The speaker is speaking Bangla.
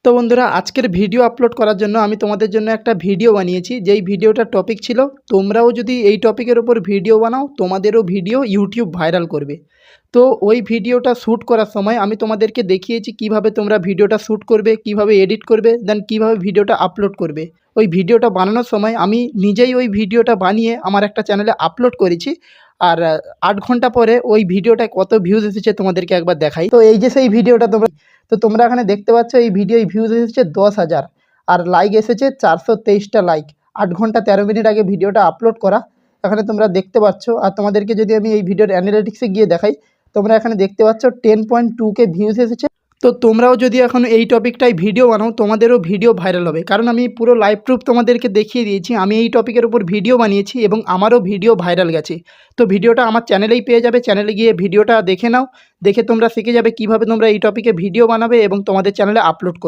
তো বন্ধুরা, আজকের ভিডিও আপলোড করার জন্য আমি তোমাদের জন্য একটা ভিডিও বানিয়েছি। যেই ভিডিওটার টপিক ছিল, তোমরাও যদি এই টপিকের ওপর ভিডিও বানাও তোমাদেরও ভিডিও ইউটিউব ভাইরাল করবে। তো ওই ভিডিওটা শ্যুট করার সময় আমি তোমাদেরকে দেখিয়েছি কিভাবে তোমরা ভিডিওটা শ্যুট করবে, কিভাবে এডিট করবে, দেন কিভাবে ভিডিওটা আপলোড করবে। ওই ভিডিওটা বানানোর সময় আমি নিজেই ওই ভিডিওটা বানিয়ে আমার একটা চ্যানেলে আপলোড করেছি। আর ৮ ঘন্টা পরে ওই ভিডিওটায় কত ভিউজ এসেছে তোমাদেরকে একবার দেখাই। তো এই যে সেই ভিডিওটা তোমরা এখানে দেখতে পাচ্ছ, এই ভিডিও ভিউজ এসেছে 10,000 আর লাইক এসেছে 423টা লাইক। ৮ ঘন্টা 13 মিনিট আগে ভিডিওটা আপলোড করা এখানে তোমরা দেখতে পাচ্ছ। আর তোমাদেরকে যদি আমি এই ভিডিওর অ্যানালিটিক্সে গিয়ে দেখাই, তোমরা এখানে দেখতে পাচ্ছ 10.2K ভিউজ এসেছে। তো তোমরাও যদি এখন এই টপিকটাই ভিডিও বানাও তোমাদেরও ভিডিও ভাইরাল হবে, কারণ আমি পুরো লাইভ প্রুফ তোমাদেরকে দেখিয়ে দিয়েছি। আমি এই টপিকের উপর ভিডিও বানিয়েছি এবং আমারও ভিডিও ভাইরাল গেছে। তো ভিডিওটা আমার চ্যানেলেই পেয়ে যাবে, চ্যানেলে গিয়ে ভিডিওটা দেখে নাও। দেখে তোমরা শিখে যাবে কীভাবে তোমরা এই টপিকে ভিডিও বানাবে এবং তোমাদের চ্যানেলে আপলোড করবে।